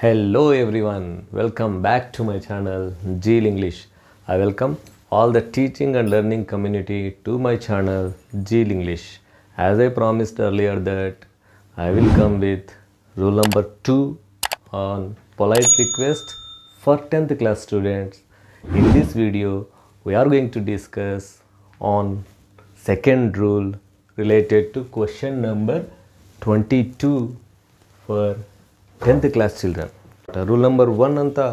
Hello everyone, welcome back to my channel Jeel English. I welcome all the teaching and learning community to my channel Jeel English. As I promised earlier that I will come with rule number 2 on polite request for 10th class students. In this video, we are going to discuss on second rule related to question number 22 for 10th class children. Rule number 1 అంతా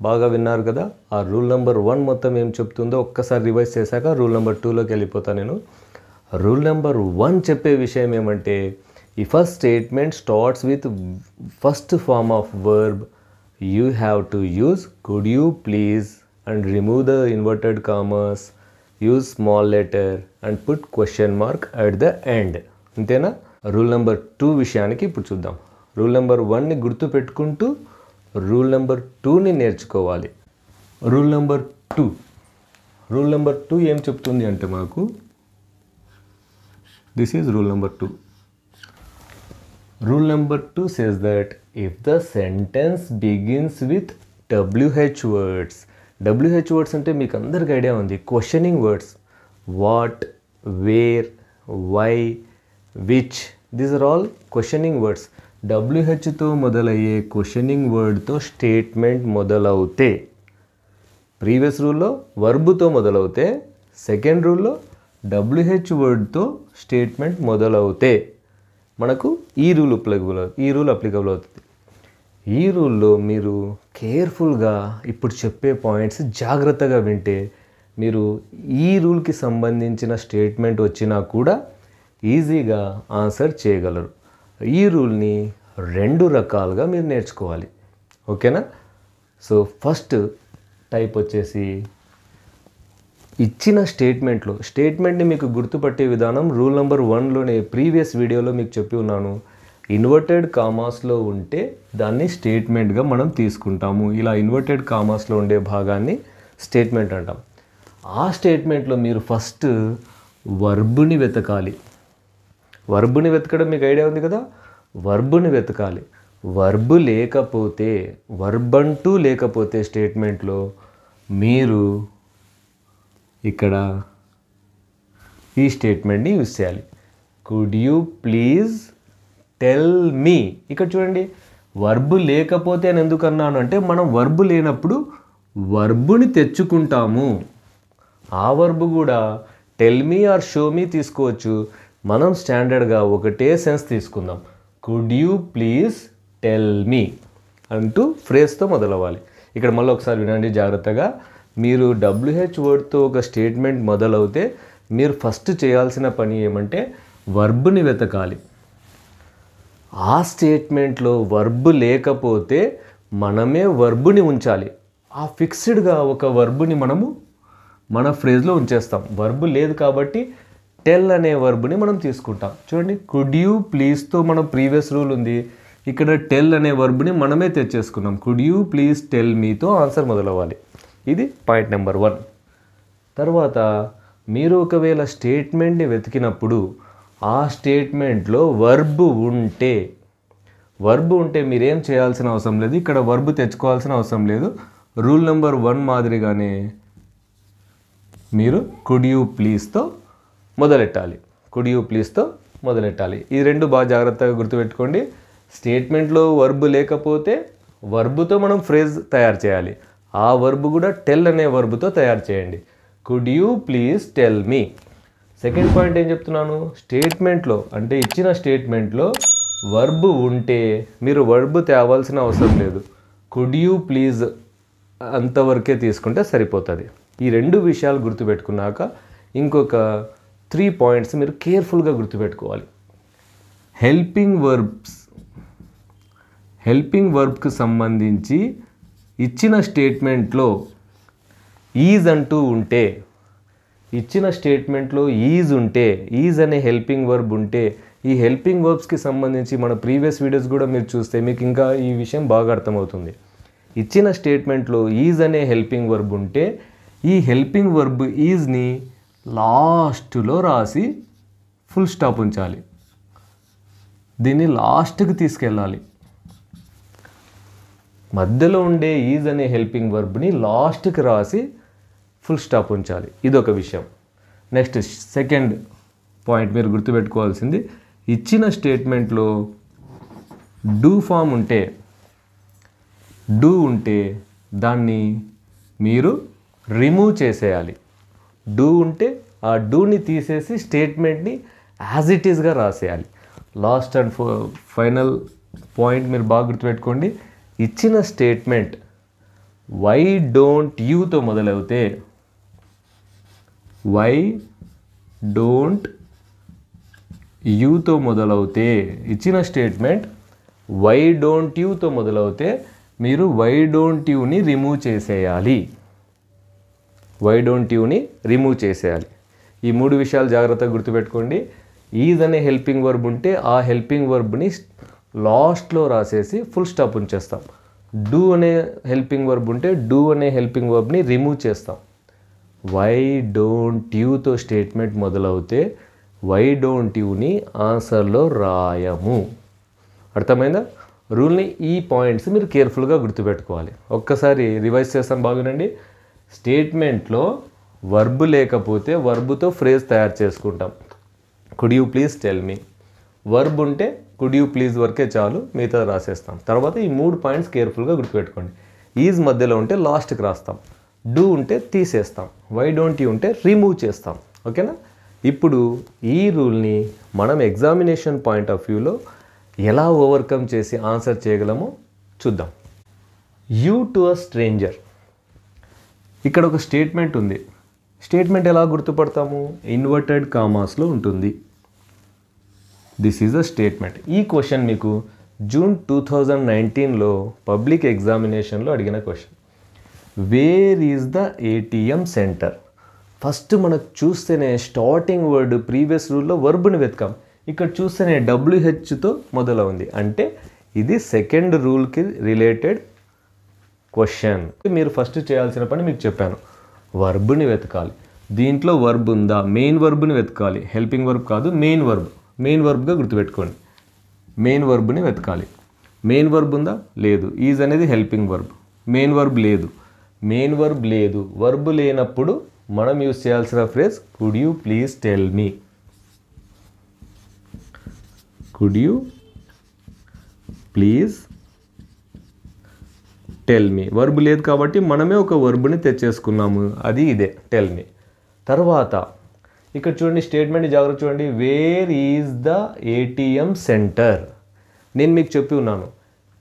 బాగా విన్నారు కదా. ఆ rule number 1 మొత్తం ఏం చెప్తుందో ఒక్కసారి revise చేశాక రూల్ నెంబర్ 2లోకి వెళ్ళిపోతాను నేను. రూల్ నెంబర్ 1 చెప్పే విషయం ఏమంటే, ఈ first statement starts with first form of verb. You have to use could you please and remove the inverted commas, use small letter and put question mark at the end. అంతేనా? Rule number 2 విషయానికి ఇప్పుడు చూద్దాం. Rule number 1ని గుర్తు పెట్టుకుంటూ rule number 2ని నేర్చుకోవాలి. Rule number 2 ఏం చెప్తుంది అంటే మాకు, this is rule number 2. Rule number 2 says that if the sentence begins with WH words. WH words అంటే మీకు అందరికి ఐడియా ఉంది, questioning words. What, where, why, which, these are all questioning words. WHతో మొదలయ్యే క్వశ్చనింగ్ వర్డ్తో స్టేట్మెంట్ మొదలవుతే, previous రూల్లో వర్బ్తో మొదలవుతే, సెకండ్ రూల్లో WH వర్డ్తో స్టేట్మెంట్ మొదలవుతే మనకు ఈ రూల్ అప్లికబుల్ అవుతుంది. ఈ రూల్లో మీరు కేర్ఫుల్గా ఇప్పుడు చెప్పే పాయింట్స్ జాగ్రత్తగా వింటే మీరు ఈ రూల్కి సంబంధించిన స్టేట్మెంట్ వచ్చినా కూడా ఈజీగా ఆన్సర్ చేయగలరు. ఈ రూల్ని 2 రకాలుగా మీరు నేర్చుకోవాలి. ఓకేనా? సో ఫస్ట్ టైప్ వచ్చేసి ఇచ్చిన స్టేట్మెంట్ని మీకు గుర్తుపట్టే విధానం రూల్ నెంబర్ 1లోనే ప్రీవియస్ వీడియోలో మీకు చెప్పి ఉన్నాను. ఇన్వర్టెడ్ కామాస్లో ఉంటే దాన్ని స్టేట్మెంట్గా మనం తీసుకుంటాము. ఇలా ఇన్వర్టెడ్ కామాస్లో ఉండే భాగాన్ని స్టేట్మెంట్ అంటాం. ఆ స్టేట్మెంట్లో మీరు ఫస్ట్ వర్బ్ని వెతకాలి. వర్బ్ని వెతకడం మీకు ఐడియా ఉంది కదా. వర్బ్ని వెతకాలి. వర్బ్ అంటూ లేకపోతే స్టేట్మెంట్లో మీరు ఇక్కడ ఈ స్టేట్మెంట్ని యూజ్ చేయాలి. కుడ్ యూ ప్లీజ్ టెల్ మీ. ఇక్కడ చూడండి, వర్బ్ లేకపోతే అని ఎందుకు అన్నాను అంటే, మనం వర్బ్ లేనప్పుడు వర్బ్ని తెచ్చుకుంటాము. ఆ వర్బ్ కూడా tell me or show me తీసుకోవచ్చు. మనం స్టాండర్డ్గా ఒకటే సెన్స్ తీసుకుందాం. Could you please tell me అంటూ ఫ్రేజ్తో మొదలవ్వాలి. ఇక్కడ మళ్ళీ ఒకసారి వినండి జాగ్రత్తగా. మీరు WH వర్డ్తో ఒక స్టేట్మెంట్ మొదలవుతే మీరు ఫస్ట్ చేయాల్సిన పని ఏమంటే వర్బ్ని వెతకాలి. ఆ స్టేట్మెంట్లో వర్బ్ లేకపోతే మనమే వర్బ్ని ఉంచాలి. ఆ ఫిక్స్డ్గా ఒక వర్బ్ని మనము మన ఫ్రేజ్లో ఉంచేస్తాం. వర్బ్ లేదు కాబట్టి టెల్ అనే వర్బ్ని మనం తీసుకుంటాం. చూడండి, కుడ్ యూ ప్లీజ్తో మనం ప్రీవియస్ రూల్ ఉంది, ఇక్కడ టెల్ అనే వర్బ్ని మనమే తెచ్చేసుకున్నాం. కుడ్ యూ ప్లీజ్ టెల్ మీతో ఆన్సర్ మొదలవ్వాలి. ఇది పాయింట్ నెంబర్ 1. తర్వాత మీరు ఒకవేళ స్టేట్మెంట్ని వెతికినప్పుడు ఆ స్టేట్మెంట్లో వర్బ్ ఉంటే మీరేం చేయాల్సిన అవసరం లేదు. ఇక్కడ వర్బ్ తెచ్చుకోవాల్సిన అవసరం లేదు. రూల్ నెంబర్ 1 మాదిరిగానే మీరు కుడ్ యూ ప్లీజ్తో మొదలెట్టాలి. ఈ 2 బాగా జాగ్రత్తగా గుర్తుపెట్టుకోండి. స్టేట్మెంట్లో వర్బ్ లేకపోతే వర్బ్తో మనం ఫ్రేజ్ తయారు చేయాలి. ఆ వర్బ్ కూడా టెల్ అనే వర్బ్తో తయారు చేయండి. Could you please tell me. Second point ఏం చెప్తున్నాను, స్టేట్మెంట్లో అంటే ఇచ్చిన స్టేట్మెంట్లో వర్బ్ ఉంటే మీరు వర్బ్ తేవాల్సిన అవసరం లేదు. కుడ్ యూ ప్లీజ్ అంతవరకే తీసుకుంటే సరిపోతుంది. ఈ 2 విషయాలు గుర్తుపెట్టుకున్నాక ఇంకొక 3 పాయింట్స్ మీరు కేర్ఫుల్గా గుర్తుపెట్టుకోవాలి. హెల్పింగ్ వర్బ్కి సంబంధించి ఇచ్చిన స్టేట్మెంట్లో ఈజ్ అంటూ ఉంటే, ఈజ్ అనే హెల్పింగ్ వర్బ్ ఉంటే, ఈ హెల్పింగ్ వర్బ్స్కి సంబంధించి మన ప్రీవియస్ వీడియోస్ కూడా మీరు చూస్తే మీకు ఇంకా ఈ విషయం బాగా అర్థమవుతుంది. ఇచ్చిన స్టేట్మెంట్లో ఈజ్ అనే హెల్పింగ్ వర్బ్ ఉంటే ఈ హెల్పింగ్ వర్బ్ ఈజ్ని లాస్ట్లో రాసి ఫుల్ స్టాప్ ఉంచాలి. దీన్ని లాస్ట్కి తీసుకెళ్ళాలి. మధ్యలో ఉండే ఈజ్ అనే హెల్పింగ్ వర్బ్ని లాస్ట్కి రాసి ఫుల్ స్టాప్ ఉంచాలి. ఇదొక విషయం. నెక్స్ట్ సెకండ్ పాయింట్ మీరు గుర్తుపెట్టుకోవాల్సింది, ఇచ్చిన స్టేట్మెంట్లో డూ ఫామ్ ఉంటే దాన్ని మీరు రిమూవ్ చేసేయాలి. డూ ఉంటే ఆ డూని తీసేసి స్టేట్మెంట్ని యాజ్ ఇట్ ఈస్గా రాసేయాలి. లాస్ట్ అండ్ ఫైనల్ పాయింట్ మీరు బాగా గుర్తుపెట్టుకోండి. ఇచ్చిన స్టేట్మెంట్ వై డోంట్ యూతో మొదలవుతే ఇచ్చిన స్టేట్మెంట్ వై డోంట్ యూతో మొదలవుతే మీరు వై డోంట్ యూని రిమూవ్ చేసేయాలి. ఈ 3 విషయాలు జాగ్రత్తగా గుర్తుపెట్టుకోండి. ఈజ్ అనే హెల్పింగ్ వర్బ్ ఉంటే ఆ హెల్పింగ్ వర్బ్ని లాస్ట్లో రాసేసి ఫుల్ స్టాప్ ఉంచేస్తాం. డూ అనే హెల్పింగ్ వర్బ్ ఉంటే డూ అనే హెల్పింగ్ వర్బ్ని రిమూవ్ చేస్తాం. వై డోంట్ యూతో స్టేట్మెంట్ మొదలవుతే వై డోంట్ యూని ఆన్సర్లో రాయము. అర్థమైందా? రూల్ని ఈ పాయింట్స్ మీరు కేర్ఫుల్గా గుర్తుపెట్టుకోవాలి. ఒక్కసారి రివైజ్ చేస్తాం, బాగునండి. స్టేట్మెంట్లో వర్బ్ లేకపోతే వర్బ్తో ఫ్రేజ్ తయారు చేసుకుంటాం. Could you please tell me. Verb ఉంటే కుడ్ యూ ప్లీజ్ వరకే చాలు, మిగతా రాసేస్తాం. తర్వాత ఈ 3 పాయింట్స్ కేర్ఫుల్గా గుర్తుపెట్టుకోండి. ఈజ్ మధ్యలో ఉంటే లాస్ట్కి రాస్తాం. డూ ఉంటే తీసేస్తాం. వై డోంట్ యూ ఉంటే రిమూవ్ చేస్తాం. ఓకేనా? ఇప్పుడు ఈ రూల్ని మనం ఎగ్జామినేషన్ పాయింట్ ఆఫ్ వ్యూలో ఎలా ఓవర్కమ్ చేసి ఆన్సర్ చేయగలమో చూద్దాం. You to a stranger. ఇక్కడ ఒక స్టేట్మెంట్ ఉంది. స్టేట్మెంట్ ఎలా గుర్తుపడతాము? ఇన్వర్టెడ్ కామాస్లో ఉంటుంది. This is a statement. ఈ క్వశ్చన్ మీకు జూన్ 2019లో పబ్లిక్ ఎగ్జామినేషన్లో అడిగిన question. Where is the ATM centre? First మనకు చూస్తేనే స్టార్టింగ్ వర్డ్ ప్రీవియస్ రూల్లో వర్బ్ని వెతకాం. ఇక్కడ చూస్తేనే WHతో మొదలవుంది. అంటే ఇది సెకండ్ రూల్కి రిలేటెడ్ క్వశ్చన్. మీరు ఫస్ట్ చేయాల్సిన పని మీకు చెప్పాను, వర్బ్ని వెతకాలి. దీంట్లో వర్బ్ ఉందా? మెయిన్ వర్బ్ని వెతకాలి. హెల్పింగ్ వర్బ్ కాదు, మెయిన్ వర్బ్. మెయిన్ వర్బ్గా గుర్తుపెట్టుకోండి. మెయిన్ వర్బ్ని వెతకాలి. మెయిన్ వర్బ్ ఉందా? లేదు. ఈజ్ అనేది హెల్పింగ్ వర్బ్. మెయిన్ వర్బ్ లేదు. వర్బ్ లేనప్పుడు మనం యూజ్ చేయాల్సిన phrase could you please tell me. Could you please tell me. Verb లేదు కాబట్టి మనమే ఒక వర్బ్ని తెచ్చేసుకున్నాము. అది ఇదే టెల్ మీ. తర్వాత ఇక్కడ చూడండి, స్టేట్మెంట్ జాగ్రత్త చూడండి. Where is the ATM centre? నేను మీకు చెప్పి ఉన్నాను,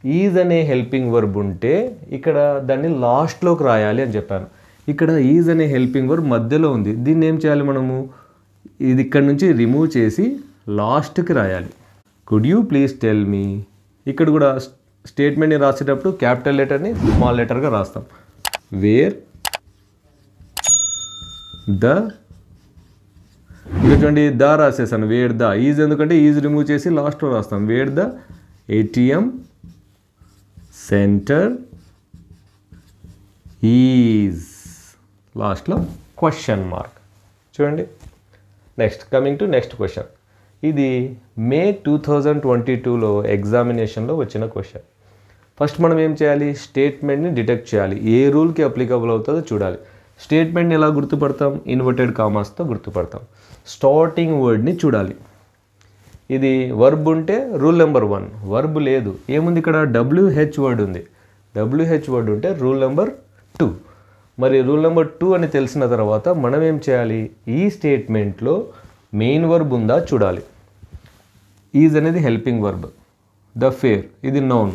ఈజ్ అనే హెల్పింగ్ వర్బ్ ఉంటే ఇక్కడ దాన్ని లాస్ట్లోకి రాయాలి అని చెప్పాను. ఇక్కడ ఈజ్ అనే హెల్పింగ్ వర్బ్ మధ్యలో ఉంది. దీన్ని ఏం చేయాలి మనము? ఇది ఇక్కడ నుంచి రిమూవ్ చేసి లాస్ట్కి రాయాలి. కుడ్ యూ ప్లీజ్ టెల్ మీ. ఇక్కడ కూడా స్టేట్మెంట్ని రాసేటప్పుడు క్యాపిటల్ లెటర్ని స్మాల్ లెటర్గా రాస్తాం. వేర్ ద, ఇక్కడ చూడండి ద రాసేసాను. Where the. ఈజ్ ఎందుకంటే ఈజ్ రిమూవ్ చేసి లాస్ట్లో రాస్తాం. Where the ATM centre is, లాస్ట్లో క్వశ్చన్ మార్క్. చూడండి. Next coming to next question. ఇది మే 2022లో ఎగ్జామినేషన్లో వచ్చిన క్వశ్చన్. ఫస్ట్ మనం ఏం చేయాలి? స్టేట్మెంట్ని డిటెక్ట్ చేయాలి. ఏ రూల్కి అప్లికబుల్ అవుతుందో చూడాలి. స్టేట్మెంట్ని ఎలా గుర్తుపడతాం? ఇన్వర్టెడ్ కామాస్తో గుర్తుపడతాం. స్టార్టింగ్ వర్డ్ని చూడాలి. ఇది వర్బ్ ఉంటే రూల్ నెంబర్ 1. వర్బ్ లేదు, ఏముంది ఇక్కడ? WH వర్డ్ ఉంది. WH వర్డ్ ఉంటే రూల్ నెంబర్ 2. మరి రూల్ నెంబర్ 2 అని తెలిసిన తర్వాత మనం ఏం చేయాలి? ఈ స్టేట్మెంట్లో మెయిన్ వర్బ్ ఉందా చూడాలి. ఈజ్ అనేది హెల్పింగ్ వర్బ్. ద ఫేర్ ఇది noun,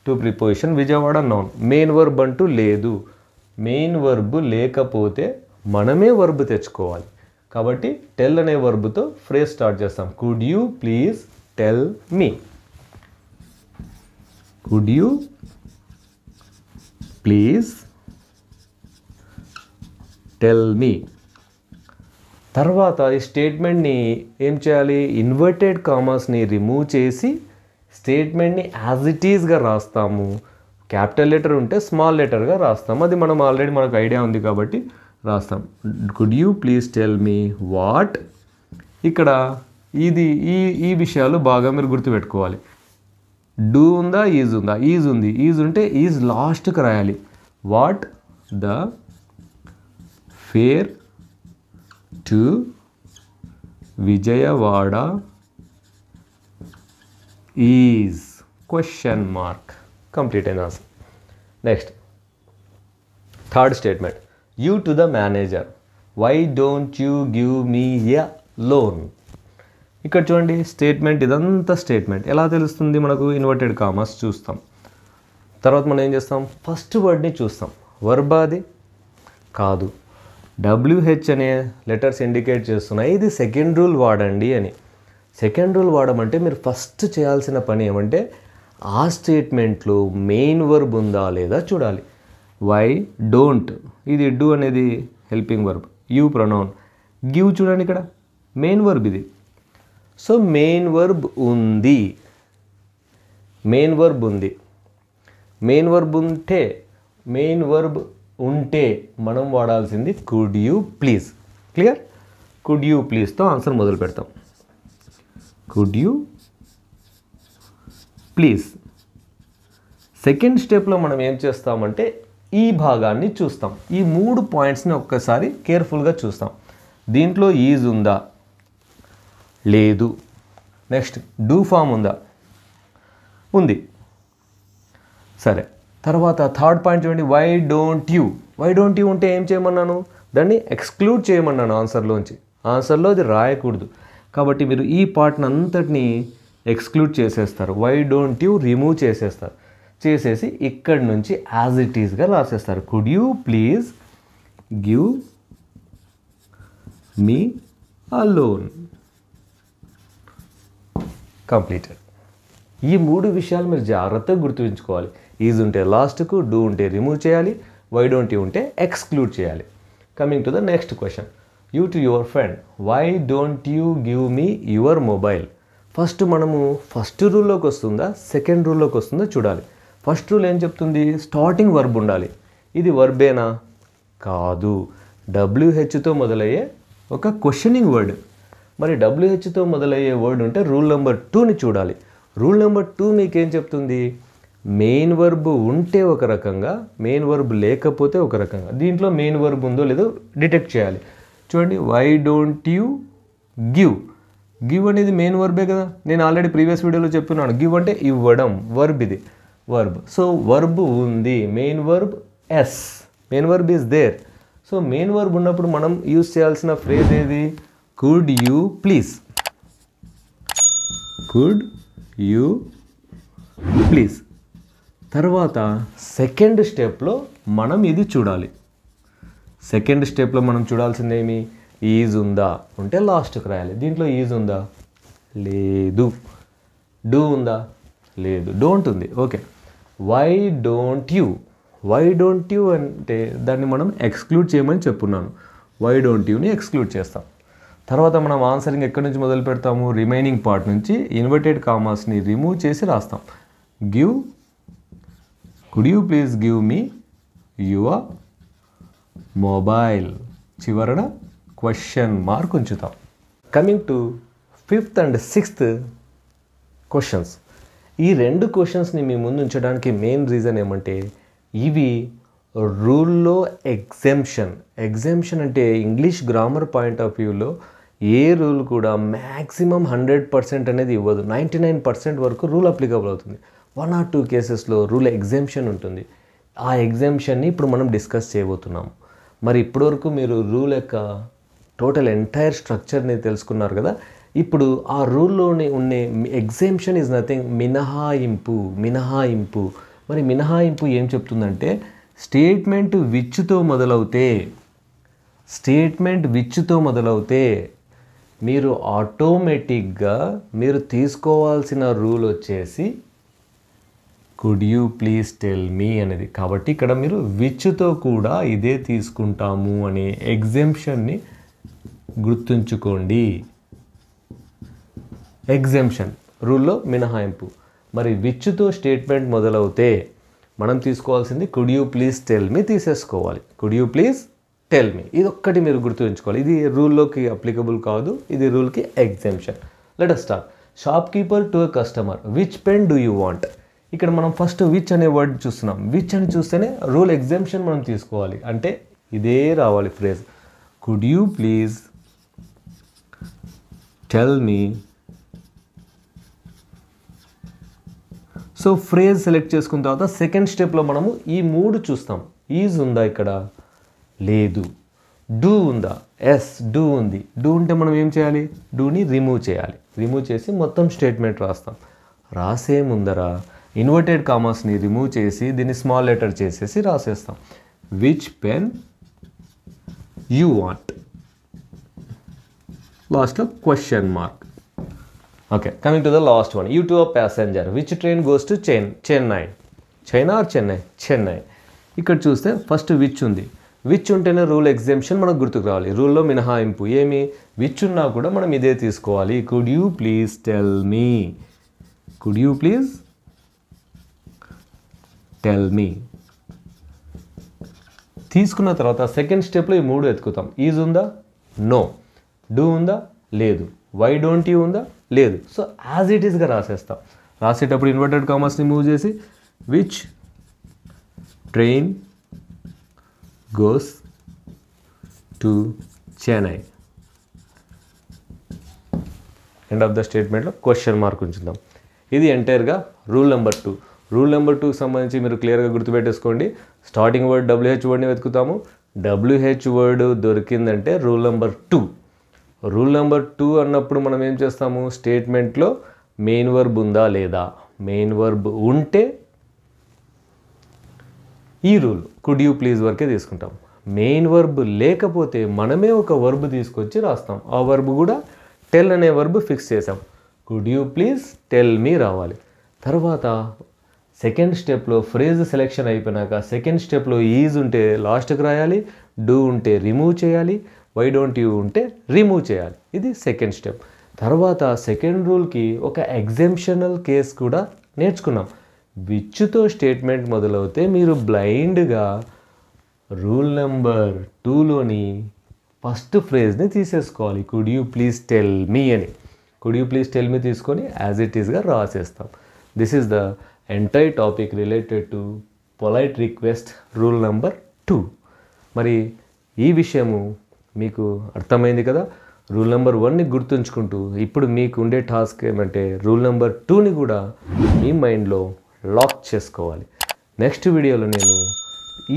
2 preposition, Vijayawada noun. Main verb అంటూ లేదు. మెయిన్ వర్బ్ లేకపోతే మనమే వర్బ్ తెచ్చుకోవాలి. కాబట్టి టెల్ అనే వర్బ్తో ఫ్రేజ్ స్టార్ట్ చేస్తాం. Could you please tell me. Could you please tell మీ. తర్వాత ఈ స్టేట్మెంట్ని ఏం చేయాలి? ఇన్వర్టెడ్ కామాస్ని రిమూవ్ చేసి స్టేట్మెంట్ని యాజ్ ఇట్ ఈస్గా రాస్తాము. క్యాపిటల్ లెటర్ ఉంటే స్మాల్ లెటర్గా రాస్తాం. అది మనం ఆల్రెడీ మనకు ఐడియా ఉంది కాబట్టి రాస్తాం. Could you please tell me what. ఇక్కడ ఇది ఈ విషయాలు బాగా మీరు గుర్తుపెట్టుకోవాలి. డూ ఉందా, ఈజ్ ఉందా? ఈజ్ ఉంది. ఈజ్ ఉంటే ఈజ్ లాస్ట్కి రాయాలి. What the fare to Vijayawada is question mark. Complete అయిన answer. Next third statement. You to the manager, why don't you give me a loan? ఇక్కడ చూడండి స్టేట్మెంట్, ఇదంతా స్టేట్మెంట్. ఎలా తెలుస్తుంది మనకు? ఇన్వర్టెడ్ కామర్స్ చూస్తాం. తర్వాత మనం ఏం చేస్తాం? ఫస్ట్ వర్డ్ని చూస్తాం. వర్బా అది? కాదు. WH అనే లెటర్స్ ఇండికేట్ చేస్తున్నాయి ఇది సెకండ్ రూల్ వాడండి అని. సెకండ్ రూల్ వాడమంటే మీరు ఫస్ట్ చేయాల్సిన పని ఏమంటే ఆ స్టేట్మెంట్లో మెయిన్ వర్బ్ ఉందా లేదా చూడాలి. వై డోంట్, ఇది డూ అనేది helping verb, you pronoun. Give చూడండి ఇక్కడ మెయిన్ వర్బ్ ఇది. సో మెయిన్ వర్బ్ ఉంది. మెయిన్ వర్బ్ ఉంది. మెయిన్ వర్బ్ ఉంటే మనం వాడాల్సింది could you please. Clear? Could you ప్లీజ్తో ఆన్సర్ మొదలు పెడతాం. Could you please. సెకండ్ స్టెప్లో మనం ఏం చేస్తామంటే ఈ భాగాన్ని చూస్తాం. ఈ 3 పాయింట్స్ని ఒక్కసారి కేర్ఫుల్గా చూస్తాం. దీంట్లో ఈజ్ ఉందా? లేదు. నెక్స్ట్ డూ ఫామ్ ఉందా? ఉంది. సరే. తర్వాత థర్డ్ పాయింట్ చూడండి, why don't you. Why don't you ఉంటే ఏం చేయమన్నాను? దాన్ని ఎక్స్క్లూడ్ చేయమన్నాను ఆన్సర్లోంచి. ఆన్సర్లో అది రాయకూడదు. కాబట్టి మీరు ఈ పార్ట్ని అంతటిని ఎక్స్క్లూడ్ చేసేస్తారు. వై డోంట్ యూ రిమూవ్ చేసేస్తారు. చేసేసి ఇక్కడి నుంచి యాజ్ ఇట్ ఈస్గా రాసేస్తారు. Could you please give me a loan. Completed. ఈ 3 విషయాలు మీరు జాగ్రత్తగా గుర్తుంచుకోవాలి. ఈజ్ ఉంటే లాస్ట్కు, డూ ఉంటే రిమూవ్ చేయాలి, వై డోంట్ యూ ఉంటే ఎక్స్క్లూడ్ చేయాలి. Coming to the next question. You to your friend, why don't you give me your mobile? First మనము ఫస్ట్ రూల్లోకి వస్తుందా సెకండ్ రూల్లోకి వస్తుందా చూడాలి. ఫస్ట్ రూల్ ఏం చెప్తుంది? స్టార్టింగ్ వర్బ్ ఉండాలి. ఇది వర్బేనా? కాదు. WHతో మొదలయ్యే ఒక క్వశ్చనింగ్ వర్డ్. మరి WHతో మొదలయ్యే వర్డ్ ఉంటే రూల్ నెంబర్ 2ని చూడాలి. రూల్ నెంబర్ 2 మీకేం చెప్తుంది? మెయిన్ వర్బ్ ఉంటే ఒక రకంగా, మెయిన్ వర్బ్ లేకపోతే ఒక రకంగా. దీంట్లో మెయిన్ వర్బ్ ఉందో లేదో డిటెక్ట్ చేయాలి. చూడండి, why don't you give. Give అనేది మెయిన్ వర్బే కదా. నేను ఆల్రెడీ ప్రీవియస్ వీడియోలో చెప్తున్నాను. గివ్ అంటే ఇవ్వడం, వర్బ్ ఇది వర్బ్. సో వర్బ్ ఉంది. Main verb yes, main verb is there. So main verb ఉన్నప్పుడు మనం యూజ్ చేయాల్సిన ఫ్రేజ్ ఏది? Could you please. Could you please. తర్వాత సెకండ్ స్టెప్లో మనం ఇది చూడాలి. సెకండ్ స్టెప్లో మనం చూడాల్సిందేమి? ఈజ్ ఉందా ఉంటే లాస్ట్కి రాయాలి. దీంట్లో ఈజ్ ఉందా? లేదు. డూ ఉందా? లేదు. డోంట్ ఉంది. Okay. Why don't you. Why don't you అంటే దాన్ని మనం ఎక్స్క్లూడ్ చేయమని చెప్పున్నాను. వై డోంట్ యూని ఎక్స్క్లూడ్ చేస్తాం. తర్వాత మనం ఆన్సరింగ్ ఎక్కడి నుంచి మొదలు పెడతాము? రిమైనింగ్ పార్ట్ నుంచి ఇన్వర్టెడ్ కామాస్ని రిమూవ్ చేసి రాస్తాం. Give, could you please give me your mobile. చివరన క్వశ్చన్ మార్క్ ఉంచుతాం. Coming to 5th and 6th questions. ఈ 2 క్వశ్చన్స్ని మీ ముందు ఉంచడానికి మెయిన్ రీజన్ ఏమంటే ఇవి రూల్లో ఎగ్జెంప్షన్ అంటే ఇంగ్లీష్ గ్రామర్ పాయింట్ ఆఫ్ వ్యూలో ఏ రూల్ కూడా మ్యాక్సిమం 100% అనేది ఇవ్వదు. 99% వరకు రూల్ అప్లికబుల్ అవుతుంది. 1 or 2 కేసెస్లో రూల్ ఎగ్జెంప్షన్ ఉంటుంది. ఆ ఎగ్జెంప్షన్ని ఇప్పుడు మనం డిస్కస్ చేయబోతున్నాము. మరి ఇప్పటివరకు మీరు రూల్ యొక్క టోటల్ ఎంటైర్ స్ట్రక్చర్ని తెలుసుకున్నారు కదా. ఇప్పుడు ఆ రూల్లోని ఉన్న ఎగ్జెంప్షన్ ఈజ్ నథింగ్, మినహాయింపు. మరి మినహాయింపు ఏం చెప్తుందంటే స్టేట్మెంట్ విచ్తో మొదలవుతే మీరు ఆటోమేటిక్గా మీరు తీసుకోవాల్సిన రూల్ వచ్చేసి కుడ్ యూ ప్లీజ్ టెల్ మీ అనేది. కాబట్టి ఇక్కడ మీరు విచ్తో కూడా ఇదే తీసుకుంటాము అనే ఎగ్జెంప్షన్ని గుర్తుంచుకోండి. ఎగ్జెంప్షన్ రూల్లో మినహాయింపు. మరి విచ్తో స్టేట్మెంట్ మొదలవుతే మనం తీసుకోవాల్సింది could you please tell me తీసేసుకోవాలి. Could you please tell me, ఇది ఒక్కటి మీరు గుర్తుంచుకోవాలి. ఇది రూల్లోకి అప్లికబుల్ కాదు, ఇది రూల్కి exemption. Let us start. Shopkeeper to a customer, which pen do you want. ఇక్కడ మనం ఫస్ట్ విచ్ అనే వర్డ్ చూస్తున్నాం. విచ్ అని చూస్తేనే రూల్ ఎగ్జామ్షన్ మనం తీసుకోవాలి, అంటే ఇదే రావాలి phrase. Could you please tell me. So phrase select చేసుకున్న తర్వాత సెకండ్ స్టెప్లో మనము ఈ 3 చూస్తాం. ఈజ్ ఉందా ఇక్కడ? లేదు. డూ ఉందా? ఎస్, డూ ఉంది. డూ ఉంటే మనం ఏం చేయాలి? డూని రిమూవ్ చేయాలి. రిమూవ్ చేసి మొత్తం స్టేట్మెంట్ రాస్తాం. రాసే ముందర ఇన్వర్టెడ్ కామాస్ని రిమూవ్ చేసి దీన్ని స్మాల్ లెటర్ చేసేసి రాసేస్తాం. విచ్ పెన్ యూ వాంట్, లాస్ట్లో question mark. Okay, coming to the last one. You to a passenger, which train goes to Chennai. China or Chennai? Chennai. ఇక్కడ చూస్తే ఫస్ట్ విచ్ ఉంది. విచ్ ఉంటేనే రూల్ ఎగ్జామ్షన్ మనకు గుర్తుకు రావాలి. రూల్లో మినహాయింపు ఏమి? విచ్ ఉన్నా కూడా మనం ఇదే తీసుకోవాలి. Could you please tell me. Could you please tell మీ తీసుకున్న తర్వాత సెకండ్ స్టెప్లో ఈ 3 ఎత్తుకుతాం. ఈజ్ ఉందా? నో. డూ ఉందా? లేదు. వై డోంట్ యూ ఉందా? లేదు. సో యాజ్ ఇట్ ఈస్గా రాసేస్తాం. రాసేటప్పుడు ఇన్వర్టెడ్ కామర్స్ని మూవ్ చేసి which train goes to Chennai. End of the స్టేట్మెంట్లో క్వశ్చన్ మార్క్ ఉంచుదాం. ఇది ఎంటైర్గా రూల్ నెంబర్ 2. రూల్ నెంబర్ 2కి సంబంధించి మీరు క్లియర్గా గుర్తుపెట్టేసుకోండి. స్టార్టింగ్ వర్డ్ WH వర్డ్ని వెతుకుతాము. WH వర్డ్ దొరికిందంటే రూల్ నెంబర్ 2. రూల్ నెంబర్ 2 అన్నప్పుడు మనం ఏం చేస్తాము? స్టేట్మెంట్లో మెయిన్ వర్బ్ ఉందా లేదా? మెయిన్ వర్బ్ ఉంటే ఈ రూల్ కుడ్ యూ ప్లీజ్ వరకే తీసుకుంటాం. మెయిన్ వర్బ్ లేకపోతే మనమే ఒక వర్బ్ తీసుకొచ్చి రాస్తాం. ఆ వర్బ్ కూడా టెల్ అనే వర్బ్ ఫిక్స్ చేసాం. కుడ్ యూ ప్లీజ్ టెల్ మీ రావాలి. తర్వాత సెకండ్ స్టెప్లో ఫ్రేజ్ సెలెక్షన్ అయిపోయినాక సెకండ్ స్టెప్లో ఈజ్ ఉంటే లాస్ట్కి రాయాలి, డూ ఉంటే రిమూవ్ చేయాలి, వై డోంట్ యూ ఉంటే రిమూవ్ చేయాలి. ఇది సెకండ్ స్టెప్. తర్వాత సెకండ్ రూల్కి ఒక ఎగ్జామ్షనల్ కేస్ కూడా నేర్చుకున్నాం. విచ్చుతో స్టేట్మెంట్ మొదలవుతే మీరు బ్లైండ్గా రూల్ నెంబర్ 2లోని ఫస్ట్ ఫ్రేజ్ని తీసేసుకోవాలి. Could you please tell me అని. Could you please tell me తీసుకొని యాజ్ ఇట్ ఈస్గా రాసేస్తాం. This is the entire topic related to polite request rule number 2. మరి ఈ విషయము మీకు అర్థమైంది కదా. రూల్ నెంబర్ 1ని గుర్తుంచుకుంటూ ఇప్పుడు మీకు ఉండే టాస్క్ ఏమంటే రూల్ నెంబర్ 2ని కూడా మీ మైండ్లో లాక్ చేసుకోవాలి. నెక్స్ట్ వీడియోలో నేను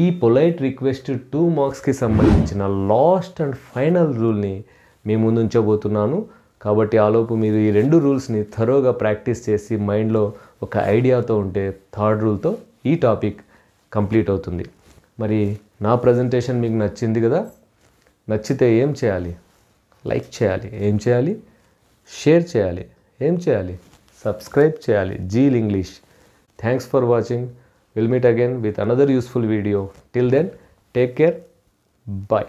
ఈ పొలైట్ రిక్వెస్ట్ 2 మార్క్స్కి సంబంధించిన లాస్ట్ అండ్ ఫైనల్ రూల్ని మీ ముందు ఉంచబోతున్నాను. కాబట్టి ఆలోపు మీరు ఈ 2 రూల్స్ని థరోగా ప్రాక్టీస్ చేసి మైండ్లో ఒక ఐడియాతో ఉంటే థర్డ్ రూల్తో ఈ టాపిక్ కంప్లీట్ అవుతుంది. మరి నా ప్రజెంటేషన్ మీకు నచ్చింది కదా. నచ్చితే ఏం చేయాలి? లైక్ చేయాలి. ఏం చేయాలి? షేర్ చేయాలి. ఏం చేయాలి? సబ్స్క్రైబ్ చేయాలి. Zeal English. Thanks for watching. We'll meet again with another useful video. Till then, take care. Bye.